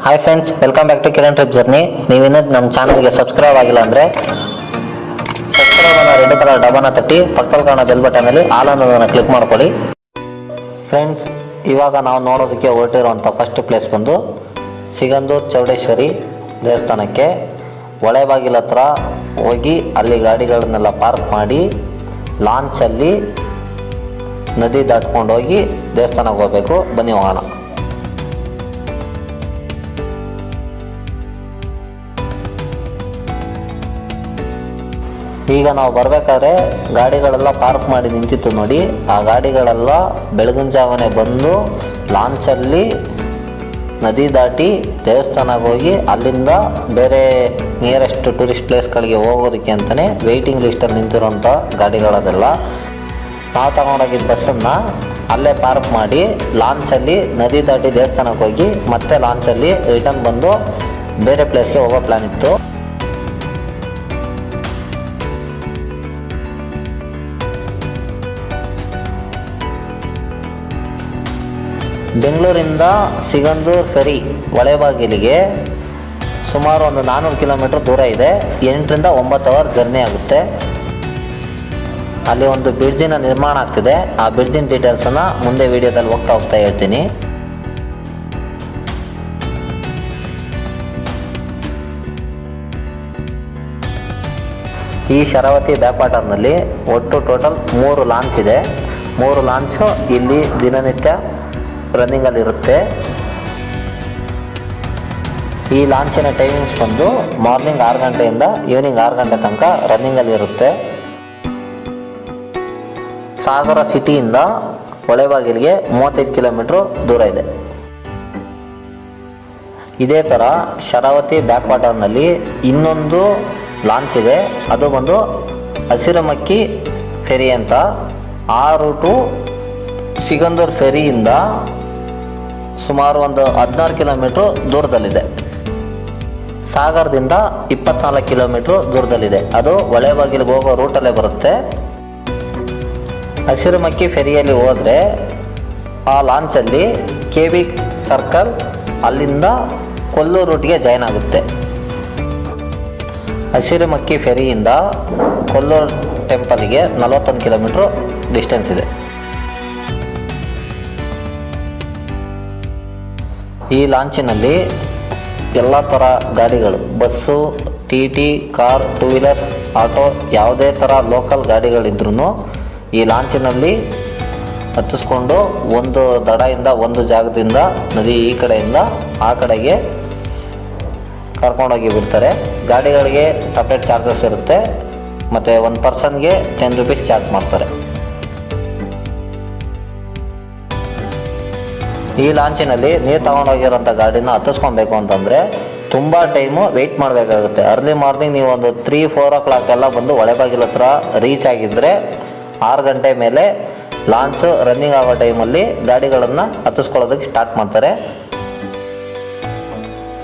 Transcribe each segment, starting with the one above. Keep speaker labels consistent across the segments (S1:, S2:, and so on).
S1: Hi friends, welcome back to Kiran trip journey. ನೀವಿನ್ನೂ ನಮ್ಮ ಚಾನಲ್ಗೆ ಸಬ್ಸ್ಕ್ರೈಬ್ ಆಗಿಲ್ಲ ಅಂದರೆ ಸಬ್ಸ್ಕ್ರೈಬ್ ಅನ್ನೋ ರೆಡ್ ಕಲರ್ ಡಬ್ಬನ ತಟ್ಟಿ ಪಕ್ಕದಲ್ಲಿ ಕಾಣೋ ಬೆಲ್ ಬಟನಲ್ಲಿ ಆಲ್ ಅನ್ನೋದನ್ನು ಕ್ಲಿಕ್ ಮಾಡ್ಕೊಳ್ಳಿ. ಫ್ರೆಂಡ್ಸ್, ಇವಾಗ ನಾವು ನೋಡೋದಕ್ಕೆ ಹೊರಟಿರುವಂಥ ಫಸ್ಟ್ ಪ್ಲೇಸ್ ಬಂದು ಸಿಗಂದೂರು ಚೌಡೇಶ್ವರಿ ದೇವಸ್ಥಾನಕ್ಕೆ. ಹೊಳೆಬಾಗಿಲು ಹತ್ರ ಹೋಗಿ ಅಲ್ಲಿ ಗಾಡಿಗಳನ್ನೆಲ್ಲ ಪಾರ್ಕ್ ಮಾಡಿ ಲಾಂಚಲ್ಲಿ ನದಿ ದಾಟ್ಕೊಂಡು ಹೋಗಿ ದೇವಸ್ಥಾನಕ್ಕೆ ಹೋಗಬೇಕು. ಬನ್ನಿ ಹೋಗೋಣ. ಈಗ ನಾವು ಬರಬೇಕಾದ್ರೆ ಗಾಡಿಗಳೆಲ್ಲ ಪಾರ್ಕ್ ಮಾಡಿ ನಿಂತಿತ್ತು ನೋಡಿ. ಆ ಗಾಡಿಗಳೆಲ್ಲ ಬೆಳಗಿನ ಜಾವನೆ ಬಂದು ಲಾಂಚಲ್ಲಿ ನದಿ ದಾಟಿ ದೇವಸ್ಥಾನಕ್ಕೆ ಹೋಗಿ ಅಲ್ಲಿಂದ ಬೇರೆ ನಿಯರೆಸ್ಟ್ ಟೂರಿಸ್ಟ್ ಪ್ಲೇಸ್ಗಳಿಗೆ ಹೋಗೋದಕ್ಕೆ ಅಂತಲೇ ವೆಯ್ಟಿಂಗ್ ಲಿಸ್ಟಲ್ಲಿ ನಿಂತಿರೋಂಥ ಗಾಡಿಗಳದೆಲ್ಲ. ನಾವು ತಗೊಂಡೋಗಿದ್ದ ಬಸ್ಸನ್ನು ಅಲ್ಲೇ ಪಾರ್ಕ್ ಮಾಡಿ ಲಾಂಚಲ್ಲಿ ನದಿ ದಾಟಿ ದೇವಸ್ಥಾನಕ್ಕೆ ಹೋಗಿ ಮತ್ತೆ ಲಾಂಚಲ್ಲಿ ರಿಟರ್ನ್ ಬಂದು ಬೇರೆ ಪ್ಲೇಸ್ಗೆ ಹೋಗೋ ಪ್ಲ್ಯಾನ್ ಇತ್ತು. ಬೆಂಗಳೂರಿಂದ ಸಿಗಂದೂರು ಫೆರಿ ಹೊಳೆಬಾಗಿಲಿಗೆ ಸುಮಾರು ಒಂದು 400 ಕಿಲೋಮೀಟರ್ ದೂರ ಇದೆ. 8ರಿಂದ 9 ಅವರ್ ಜರ್ನಿ ಆಗುತ್ತೆ. ಅಲ್ಲಿ ಒಂದು ಬ್ರಿಡ್ಜಿನ ನಿರ್ಮಾಣ ಆಗ್ತಿದೆ. ಆ ಬ್ರಿಡ್ಜಿನ ಡೀಟೇಲ್ಸನ್ನು ಮುಂದೆ ವಿಡಿಯೋದಲ್ಲಿ ಹೋಗ್ತಾ ಹೇಳ್ತೀನಿ. ಈ ಶರಾವತಿ ಬ್ಯಾಕ್ ವಾಟರ್ನಲ್ಲಿ ಒಟ್ಟು ಟೋಟಲ್ 3 ಲಾಂಚ್ ಇದೆ. 3 ಲಾಂಚು ಇಲ್ಲಿ ದಿನನಿತ್ಯ ರನ್ನಿಂಗಲ್ಲಿ ಇರುತ್ತೆ. ಈ ಲಾಂಚಿನ ಟೈಮಿಂಗ್ಸ್ ಬಂದು ಮಾರ್ನಿಂಗ್ 6 ಗಂಟೆಯಿಂದ ಈವ್ನಿಂಗ್ 6 ಗಂಟೆ ತನಕ ರನ್ನಿಂಗಲ್ಲಿ ಇರುತ್ತೆ. ಸಾಗರ ಸಿಟಿಯಿಂದ ಹೊಳೆಬಾಗಿಲಿಗೆ 35 ಕಿಲೋಮೀಟ್ರು ದೂರ ಇದೆ. ಇದೇ ಥರ ಶರಾವತಿ ಬ್ಯಾಕ್ ವಾಟರ್ನಲ್ಲಿ ಇನ್ನೊಂದು ಲಾಂಚ್ ಇದೆ. ಅದು ಬಂದು ಹಸಿರುಮಕ್ಕಿ ಫೆರಿ ಅಂತ. ಆ ರೂಟು ಸಿಗಂದೂರು ಫೆರಿಯಿಂದ ಸುಮಾರು ಒಂದು 16 ಕಿಲೋಮೀಟ್ರು ದೂರದಲ್ಲಿದೆ. ಸಾಗರದಿಂದ 24 ಕಿಲೋಮೀಟ್ರು ದೂರದಲ್ಲಿದೆ. ಅದು ಹೊಳೆಬಾಗಿಲಿಗೆ ಹೋಗೋ ರೂಟಲ್ಲೇ ಬರುತ್ತೆ. ಹಸಿರುಮಕ್ಕಿ ಫೆರಿಯಲ್ಲಿ ಹೋದರೆ ಆ ಲಾಂಚಲ್ಲಿ KB ಸರ್ಕಲ್ ಅಲ್ಲಿಂದ ಕೊಲ್ಲೂರು ರೂಟ್ಗೆ ಜಾಯ್ನ್ ಆಗುತ್ತೆ. ಹಸಿರುಮಕ್ಕಿ ಫೆರಿಯಿಂದ ಕೊಲ್ಲೂರು ಟೆಂಪಲ್ಗೆ 41 ಕಿಲೋಮೀಟ್ರು ಡಿಸ್ಟೆನ್ಸ್ ಇದೆ. ಈ ಲಾಂಚಿನಲ್ಲಿ ಎಲ್ಲ ಥರ ಗಾಡಿಗಳು, bus, TT, car, 2 wheelers, auto, ಯಾವುದೇ ಥರ ಲೋಕಲ್ ಗಾಡಿಗಳಿದ್ರೂ ಈ ಲಾಂಚಿನಲ್ಲಿ ಹತ್ತಿಸ್ಕೊಂಡು ಒಂದು ದಡದಿಂದ ಒಂದು ಜಾಗದಿಂದ ನದಿ ಈ ಕಡೆಯಿಂದ ಆ ಕಡೆಗೆ ಕರ್ಕೊಂಡೋಗಿ ಬಿಡ್ತಾರೆ. ಗಾಡಿಗಳಿಗೆ ಸಪ್ರೇಟ್ ಚಾರ್ಜಸ್ ಇರುತ್ತೆ. ಮತ್ತು ಒಂದು ಪರ್ಸನ್ಗೆ 10 ರೂಪೀಸ್ ಚಾರ್ಜ್ ಮಾಡ್ತಾರೆ. ಈ ಲಾಂಚಿನಲ್ಲಿ ನೀರು ತಗೊಂಡೋಗಿರೋಂಥ ಗಾಡಿನ ಹತ್ತಿಸ್ಕೊಬೇಕು ಅಂತಂದರೆ ತುಂಬ ಟೈಮು ವೆಯ್ಟ್ ಮಾಡಬೇಕಾಗುತ್ತೆ. ಅರ್ಲಿ ಮಾರ್ನಿಂಗ್ ನೀವು ಒಂದು 3-4 ಓ ಕ್ಲಾಕ್ ಎಲ್ಲ ಬಂದು ಹೊಳೆಬಾಗಿಲು ಹತ್ರ ರೀಚ್ ಆಗಿದ್ದರೆ 6 ಗಂಟೆ ಮೇಲೆ ಲಾಂಚು ರನ್ನಿಂಗ್ ಆಗೋ ಟೈಮಲ್ಲಿ ಗಾಡಿಗಳನ್ನು ಹತ್ತಿಸ್ಕೊಳ್ಳೋದಕ್ಕೆ ಸ್ಟಾರ್ಟ್ ಮಾಡ್ತಾರೆ.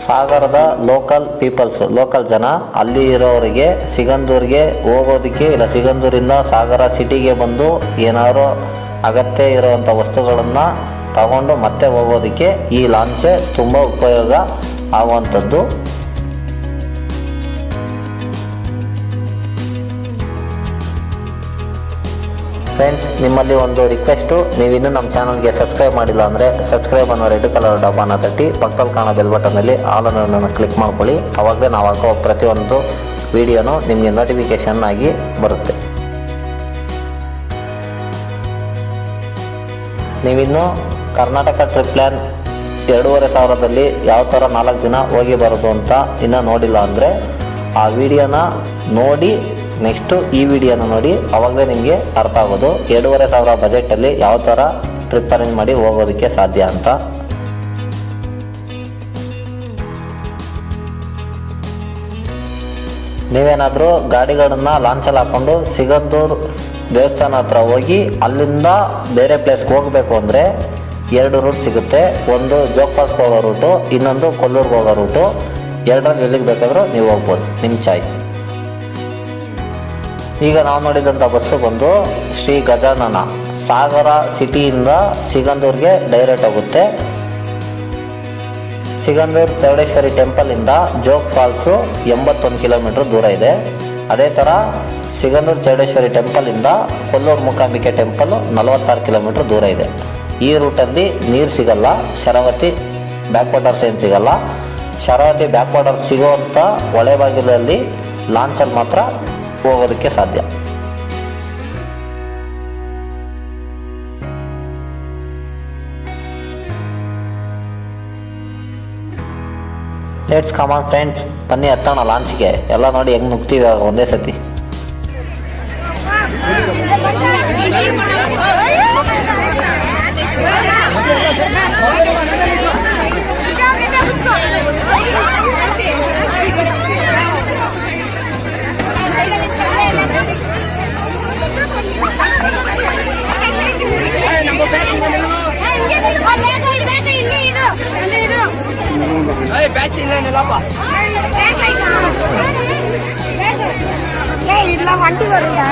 S1: ಸಾಗರದ ಲೋಕಲ್ ಪೀಪಲ್ಸ್, ಲೋಕಲ್ ಜನ ಅಲ್ಲಿ ಇರೋರಿಗೆ ಸಿಗಂದೂರಿಗೆ ಹೋಗೋದಕ್ಕೆ ಇಲ್ಲ ಸಿಗಂದೂರಿಂದ ಸಾಗರ ಸಿಟಿಗೆ ಬಂದು ಏನಾದರೂ ಅಗತ್ಯ ಇರೋವಂಥ ವಸ್ತುಗಳನ್ನು ತಗೊಂಡು ಮತ್ತೆ ಹೋಗೋದಕ್ಕೆ ಈ ಲಾಂಚೆ ತುಂಬ ಉಪಯೋಗ ಆಗುವಂಥದ್ದು. ಫ್ರೆಂಡ್ಸ್, ನಿಮ್ಮಲ್ಲಿ ಒಂದು ರಿಕ್ವೆಸ್ಟು, ನೀವಿನ್ನೂ ನಮ್ಮ ಚಾನಲ್ಗೆ ಸಬ್ಸ್ಕ್ರೈಬ್ ಮಾಡಿಲ್ಲ ಅಂದರೆ ಸಬ್ಸ್ಕ್ರೈಬ್ ಅನ್ನೋ ರೆಡ್ ಕಲರ್ ಡಬ್ಬನ ತಟ್ಟಿ ಪಕ್ಕದಲ್ಲಿ ಕಾಣೋ ಬೆಲ್ ಬಟನಲ್ಲಿ ಆಲ್ ಅನ್ನೋದನ್ನು ಕ್ಲಿಕ್ ಮಾಡ್ಕೊಳ್ಳಿ. ಆವಾಗಲೇ ನಾವು ಹಾಕೋ ಪ್ರತಿಯೊಂದು ವಿಡಿಯೋನು ನಿಮಗೆ ನೋಟಿಫಿಕೇಷನ್ ಆಗಿ ಬರುತ್ತೆ. ನೀವಿನ್ನೂ ಕರ್ನಾಟಕ ಟ್ರಿಪ್ ಪ್ಲ್ಯಾನ್ 2500ದಲ್ಲಿ ಯಾವ ಥರ 4 ದಿನ ಹೋಗಿ ಬರೋದು ಅಂತ ಇನ್ನೂ ನೋಡಿಲ್ಲ ಅಂದರೆ ಆ ವಿಡಿಯೋನ ನೋಡಿ ನೆಕ್ಸ್ಟು ಈ ವಿಡಿಯೋನ ನೋಡಿ, ಆವಾಗಲೇ ನಿಮಗೆ ಅರ್ಥ ಆಗೋದು 2500 ಬಜೆಟಲ್ಲಿ ಯಾವ ಥರ ಟ್ರಿಪ್ ಅರೇಂಜ್ ಮಾಡಿ ಹೋಗೋದಕ್ಕೆ ಸಾಧ್ಯ ಅಂತ. ನೀವೇನಾದರೂ ಗಾಡಿಗಳನ್ನು ಲಾಂಚಲ್ಲಿ ಹಾಕ್ಕೊಂಡು ಸಿಗಂದೂರು ದೇವಸ್ಥಾನ ಹತ್ರ ಹೋಗಿ ಅಲ್ಲಿಂದ ಬೇರೆ ಪ್ಲೇಸ್ಗೆ ಹೋಗಬೇಕು ಅಂದರೆ 2 ರೂಟ್ ಸಿಗುತ್ತೆ. ಒಂದು ಜೋಗ್ ಫಾಲ್ಸ್ಗೆ ಹೋಗೋ ರೂಟು, ಇನ್ನೊಂದು ಕೊಲ್ಲೂರಿಗೆ ಹೋಗೋ ರೂಟು. 2ರಲ್ಲಿ ಎಲ್ಲಿಗೆ ಬೇಕಾದರೂ ನೀವು ಹೋಗ್ಬೋದು, ನಿಮ್ಮ ಚಾಯ್ಸ್. ಈಗ ನಾವು ನೋಡಿದಂಥ ಬಸ್ಸು ಬಂದು ಶ್ರೀ ಗಜಾನನ ಸಾಗರ ಸಿಟಿಯಿಂದ ಸಿಗಂದೂರಿಗೆ ಡೈರೆಕ್ಟ್ ಹೋಗುತ್ತೆ. ಸಿಗಂದೂರು ಚೌಡೇಶ್ವರಿ ಟೆಂಪಲಿಂದ ಜೋಗ್ ಫಾಲ್ಸು 81 ಕಿಲೋಮೀಟರ್ ದೂರ ಇದೆ. ಅದೇ ಥರ ಸಿಗಂದೂರು ಚೌಡೇಶ್ವರಿ ಟೆಂಪಲಿಂದ ಕೊಲ್ಲೂರು ಮೂಕಾಂಬಿಕೆ ಟೆಂಪಲ್ 46 ಕಿಲೋಮೀಟರ್ ದೂರ ಇದೆ. ಈ ರೂಟಲ್ಲಿ ನೀರು ಸಿಗಲ್ಲ, ಶರಾವತಿ ಬ್ಯಾಕ್ ವಾಟರ್ಸ್ ಏನು ಸಿಗಲ್ಲ. ಶರಾವತಿ ಬ್ಯಾಕ್ ವಾಟರ್ಸ್ ಸಿಗೋವಂಥ ಹೊಳೆಬಾಗಿಲಲ್ಲಿ ಲಾಂಚಲ್ಲಿ ಮಾತ್ರ ಹೋಗೋದಕ್ಕೆ ಸಾಧ್ಯ. ಲೆಟ್ಸ್ ಕಮ್ ಆನ್ ಫ್ರೆಂಡ್ಸ್, ಬನ್ನಿ ಹತ್ತೋಣ ಲಾಂಚ್ಗೆ. ಎಲ್ಲ ನೋಡಿ ಹೆಂಗೆ ನುಗ್ತೀವಿ ಒಂದೇ ಸತಿ.
S2: வண்டி வருதா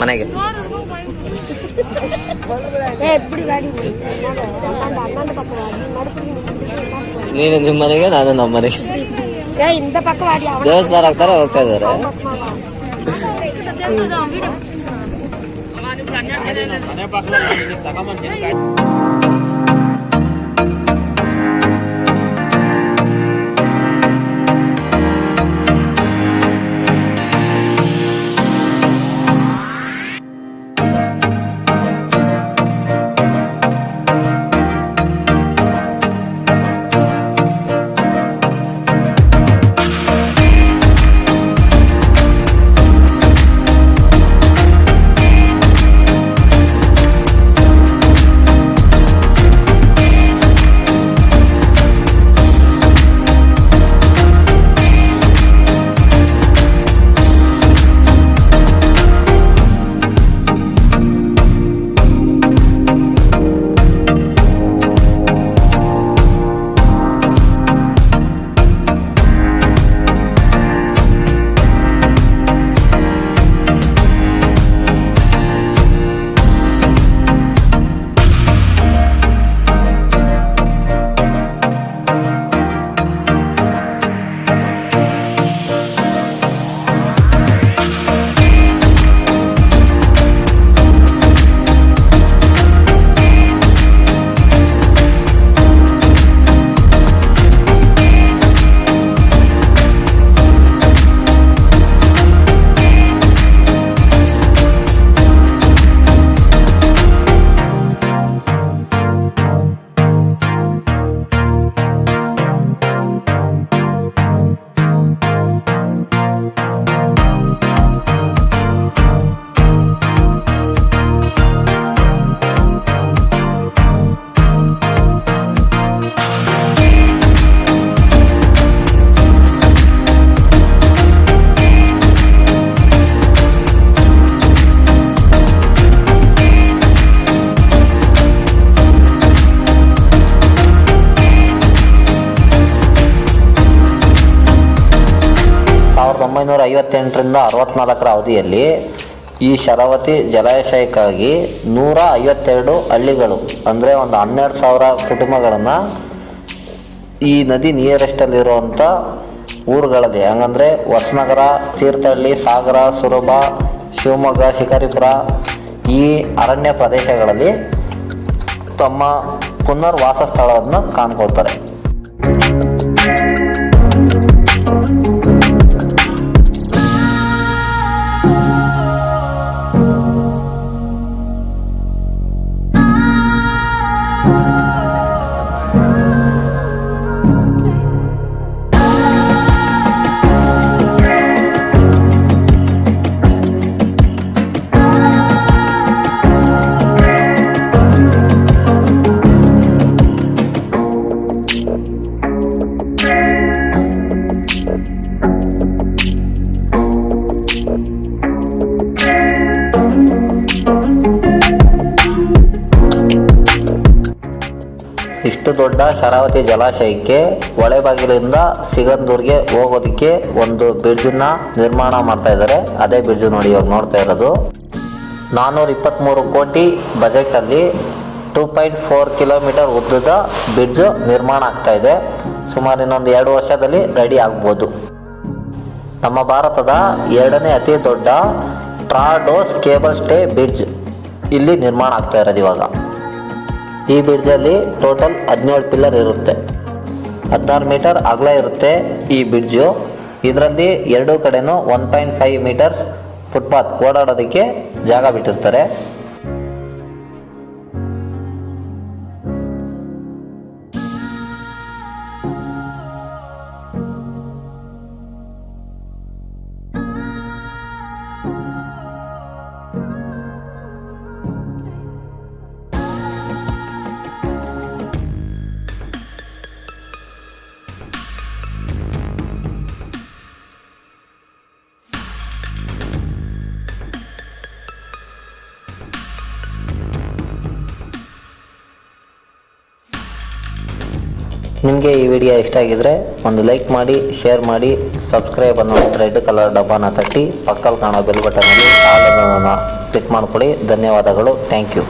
S1: ಮನೆಗೆ ನೀನು ನಿಮ್ಮ ಮನೆಗೆ, ನಾನು ನಮ್ಮ ಮನೆಗೆ. ದೇವಸ್ಥಾನ ಆಗ್ತಾರೆ, ಹೋಗ್ತಾ ಇದಾರೆ. ರಿಂದ 64 ಅವಧಿಯಲ್ಲಿ ಈ ಶರಾವತಿ ಜಲಾಶಯಕ್ಕಾಗಿ 152 ಹಳ್ಳಿಗಳು ಅಂದರೆ ಒಂದು 12,000 ಕುಟುಂಬಗಳನ್ನು ಈ ನದಿ ನಿಯರೆಸ್ಟಲ್ಲಿರುವಂಥ ಊರುಗಳಲ್ಲಿ, ಹಂಗಂದರೆ ಹೊಸನಗರ, ತೀರ್ಥಹಳ್ಳಿ, ಸಾಗರ, ಸುರಭ, ಶಿವಮೊಗ್ಗ, ಶಿಕಾರಿಪುರ ಈ ಅರಣ್ಯ ಪ್ರದೇಶಗಳಲ್ಲಿ ತಮ್ಮ ಪುನರ್ವಾಸ ಸ್ಥಳವನ್ನು ಕಾಣ್ಕೊಳ್ತಾರೆ. ಇಷ್ಟು ದೊಡ್ಡ ಶರಾವತಿ ಜಲಾಶಯಕ್ಕೆ ಹೊಳೆಬಾಗಿಲಿಂದ ಸಿಗಂದೂರ್ಗೆ ಹೋಗೋದಕ್ಕೆ ಒಂದು ಬ್ರಿಡ್ಜನ್ನ ನಿರ್ಮಾಣ ಮಾಡ್ತಾ ಇದ್ದಾರೆ. ಅದೇ ಬ್ರಿಡ್ಜ್ ನೋಡಿ ಇವಾಗ ನೋಡ್ತಾ ಇರೋದು. 423 ಕೋಟಿ ಬಜೆಟಲ್ಲಿ 2.4 ಕಿಲೋಮೀಟರ್ ಉದ್ದದ ಬ್ರಿಡ್ಜ್ ನಿರ್ಮಾಣ ಆಗ್ತಾ ಇದೆ. ಸುಮಾರು ಇನ್ನೊಂದು 2 ವರ್ಷದಲ್ಲಿ ರೆಡಿ ಆಗ್ಬೋದು. ನಮ್ಮ ಭಾರತದ 2ನೇ ಅತಿ ದೊಡ್ಡ ಟ್ರಾಡೋಸ್ ಕೇಬಲ್ ಸ್ಟೇ ಬ್ರಿಡ್ಜ್ ಇಲ್ಲಿ ನಿರ್ಮಾಣ ಆಗ್ತಾ ಇರೋದು ಇವಾಗ. ಈ ಬ್ರಿಡ್ಜಲ್ಲಿ ಟೋಟಲ್ 17 ಪಿಲ್ಲರ್ ಇರುತ್ತೆ, 16 ಮೀಟರ್ ಅಗಲ ಇರುತ್ತೆ ಈ ಬ್ರಿಡ್ಜು. ಇದರಲ್ಲಿ 2 ಕಡೆನೂ 1.5 ಮೀಟರ್ಸ್ ಫುಟ್ಪಾತ್ ಓಡಾಡೋದಕ್ಕೆ ಜಾಗ ಬಿಟ್ಟಿರ್ತಾರೆ. ನಿಮಗೆ ಈ ವಿಡಿಯೋ ಇಷ್ಟ ಆಗಿದ್ರೆ ಒಂದು ಲೈಕ್ ಮಾಡಿ, ಶೇರ್ ಮಾಡಿ, ಸಬ್ಸ್ಕ್ರೈಬ್ ಅನ್ನೋ ರೆಡ್ ಕಲರ್ ಡಬ್ಬನ ತಟ್ಟಿ ಪಕ್ಕದಲ್ಲಿ ಕಾಣೋ ಬೆಲ್ ಬಟನಲ್ಲಿ ಆಲ್ ಅನ್ನೋದನ್ನು ಕ್ಲಿಕ್ ಮಾಡ್ಕೊಳ್ಳಿ. ಧನ್ಯವಾದಗಳು. Thank you.